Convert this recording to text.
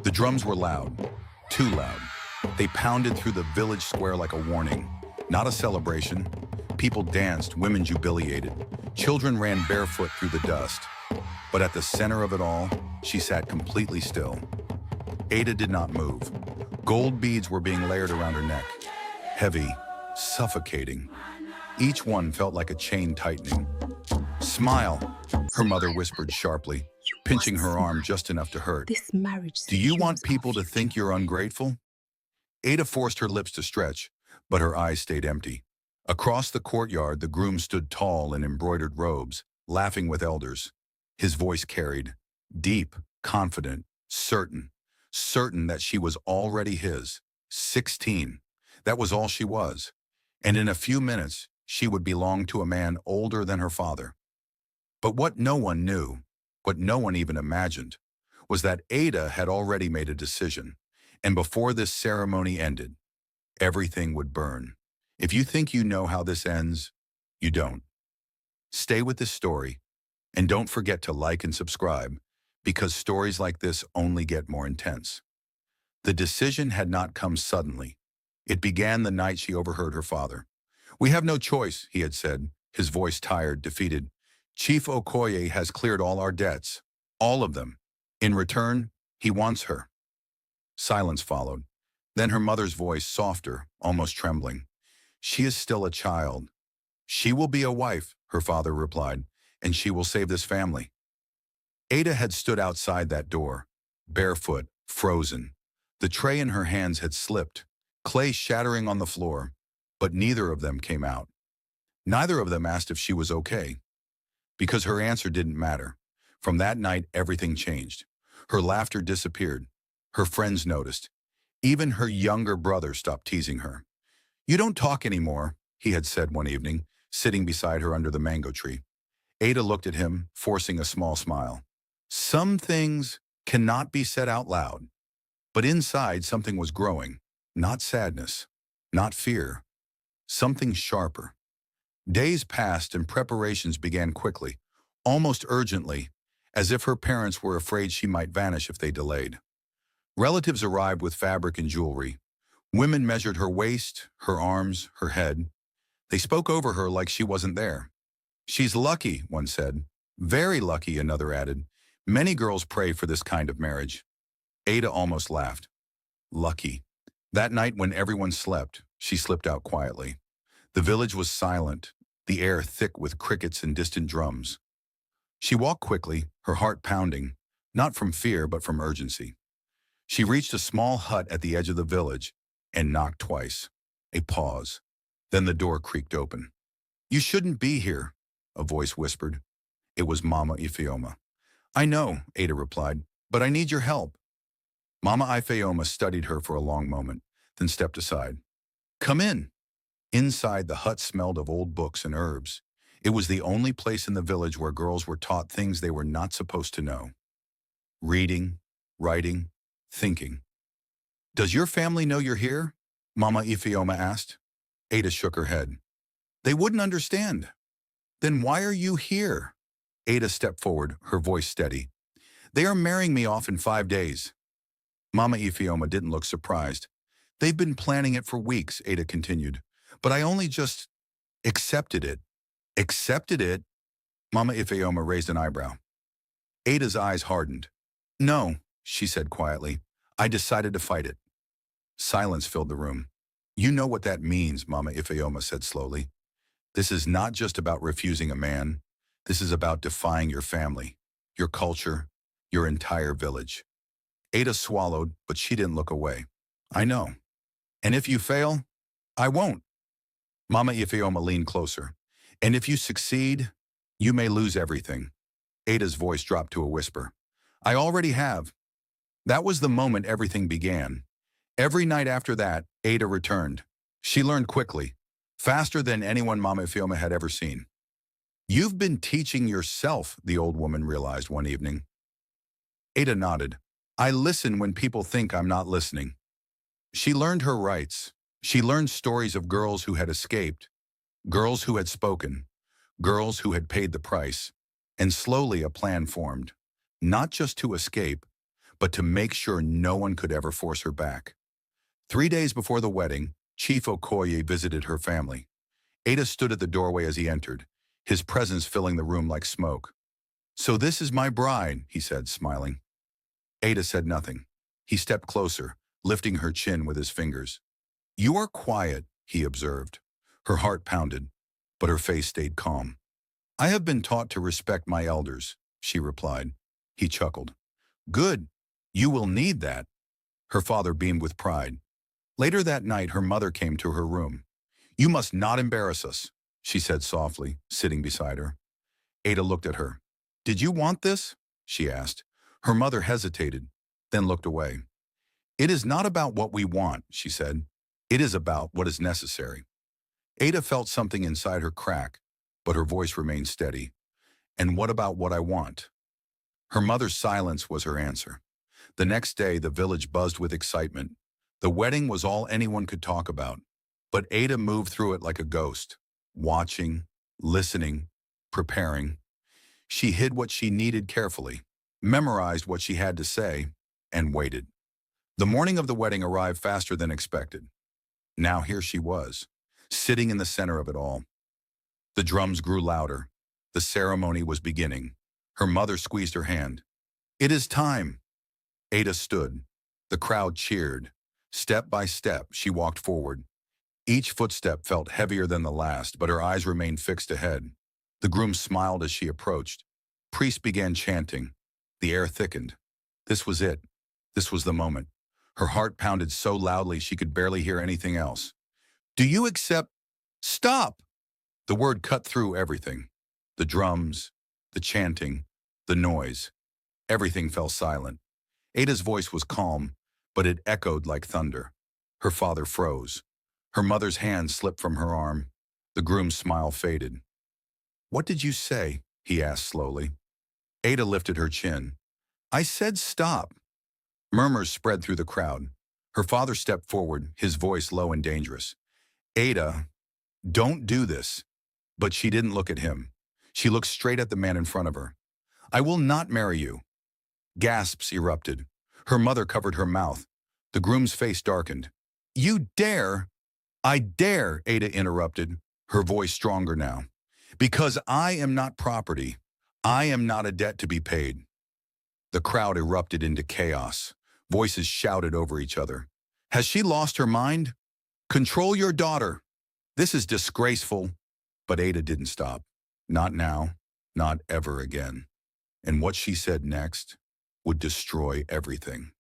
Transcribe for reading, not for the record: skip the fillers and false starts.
The drums were loud, too loud. They pounded through the village square like a warning, not a celebration. People danced, women jubilated, children ran barefoot through the dust. But at the center of it all, she sat completely still. Ada did not move. Gold beads were being layered around her neck, heavy, suffocating. Each one felt like a chain tightening. "Smile," her mother whispered sharply, pinching her arm just enough to hurt. This marriage. "Do you want people to think you're ungrateful?" Ada forced her lips to stretch, but her eyes stayed empty. Across the courtyard, the groom stood tall in embroidered robes, laughing with elders. His voice carried, deep, confident, certain that she was already his. 16. That was all she was. And in a few minutes, she would belong to a man older than her father. But what no one knew, what no one even imagined, was that Ada had already made a decision. And before this ceremony ended, everything would burn. If you think you know how this ends, you don't. Stay with this story, and don't forget to like and subscribe, because stories like this only get more intense. The decision had not come suddenly. It began the night she overheard her father. "We have no choice," he had said, his voice tired, defeated. "Chief Okoye has cleared all our debts, all of them. In return, he wants her." Silence followed. Then her mother's voice, softer, almost trembling. "She is still a child." "She will be a wife," her father replied, "and she will save this family." Ada had stood outside that door, barefoot, frozen. The tray in her hands had slipped, clay shattering on the floor, but neither of them came out. Neither of them asked if she was okay, because her answer didn't matter. From that night, everything changed. Her laughter disappeared. Her friends noticed. Even her younger brother stopped teasing her. "You don't talk anymore," he had said one evening, sitting beside her under the mango tree. Ada looked at him, forcing a small smile. Some things cannot be said out loud, but inside something was growing, not sadness, not fear, something sharper. Days passed and preparations began quickly, almost urgently, as if her parents were afraid she might vanish if they delayed. Relatives arrived with fabric and jewelry. Women measured her waist, her arms, her head. They spoke over her like she wasn't there. "She's lucky," one said. "Very lucky," another added. "Many girls pray for this kind of marriage." Ada almost laughed. Lucky. That night when everyone slept, she slipped out quietly. The village was silent, the air thick with crickets and distant drums. She walked quickly, her heart pounding, not from fear but from urgency. She reached a small hut at the edge of the village and knocked twice. A pause. Then the door creaked open. "You shouldn't be here," a voice whispered. It was Mama Ifeoma. "I know," Ada replied, "but I need your help." Mama Ifeoma studied her for a long moment, then stepped aside. "Come in." Inside, the hut smelled of old books and herbs. It was the only place in the village where girls were taught things they were not supposed to know. Reading, writing, thinking. "Does your family know you're here?" Mama Ifeoma asked. Ada shook her head. "They wouldn't understand." "Then why are you here?" Ada stepped forward, her voice steady. "They are marrying me off in 5 days." Mama Ifeoma didn't look surprised. "They've been planning it for weeks," Ada continued. "But I only just accepted it." "Accepted it?" Mama Ifeoma raised an eyebrow. Ada's eyes hardened. "No," she said quietly. "I decided to fight it." Silence filled the room. "You know what that means," Mama Ifeoma said slowly. "This is not just about refusing a man. This is about defying your family, your culture, your entire village." Ada swallowed, but she didn't look away. "I know. And if you fail, I won't." Mama Ifeoma leaned closer. "And if you succeed, you may lose everything." Ada's voice dropped to a whisper. "I already have." That was the moment everything began. Every night after that, Ada returned. She learned quickly, faster than anyone Mama Ifeoma had ever seen. "You've been teaching yourself," the old woman realized one evening. Ada nodded. "I listen when people think I'm not listening." She learned her rights. She learned stories of girls who had escaped, girls who had spoken, girls who had paid the price, and slowly a plan formed, not just to escape, but to make sure no one could ever force her back. 3 days before the wedding, Chief Okoye visited her family. Ada stood at the doorway as he entered, his presence filling the room like smoke. "So this is my bride," he said, smiling. Ada said nothing. He stepped closer, lifting her chin with his fingers. "You are quiet," he observed. Her heart pounded, but her face stayed calm. "I have been taught to respect my elders," she replied. He chuckled. "Good. You will need that." Her father beamed with pride. Later that night, her mother came to her room. "You must not embarrass us," she said softly, sitting beside her. Ada looked at her. "Did you want this?" she asked. Her mother hesitated, then looked away. "It is not about what we want," she said. "It is about what is necessary." Ada felt something inside her crack, but her voice remained steady. "And what about what I want?" Her mother's silence was her answer. The next day, the village buzzed with excitement. The wedding was all anyone could talk about, but Ada moved through it like a ghost, watching, listening, preparing. She hid what she needed carefully, memorized what she had to say, and waited. The morning of the wedding arrived faster than expected. Now here she was, sitting in the center of it all. The drums grew louder. The ceremony was beginning. Her mother squeezed her hand. "It is time." Ada stood. The crowd cheered. Step by step, she walked forward. Each footstep felt heavier than the last, but her eyes remained fixed ahead. The groom smiled as she approached. Priests began chanting. The air thickened. This was it. This was the moment. Her heart pounded so loudly she could barely hear anything else. "Do you accept—" "Stop!" The word cut through everything. The drums, the chanting, the noise. Everything fell silent. Ada's voice was calm, but it echoed like thunder. Her father froze. Her mother's hand slipped from her arm. The groom's smile faded. "What did you say?" he asked slowly. Ada lifted her chin. "I said stop." Murmurs spread through the crowd. Her father stepped forward, his voice low and dangerous. "Ada, don't do this." But she didn't look at him. She looked straight at the man in front of her. "I will not marry you." Gasps erupted. Her mother covered her mouth. The groom's face darkened. "You dare!" "I dare," Ada interrupted, her voice stronger now. "Because I am not property. I am not a debt to be paid." The crowd erupted into chaos. Voices shouted over each other. "Has she lost her mind? Control your daughter. This is disgraceful." But Ada didn't stop. Not now, not ever again. And what she said next would destroy everything.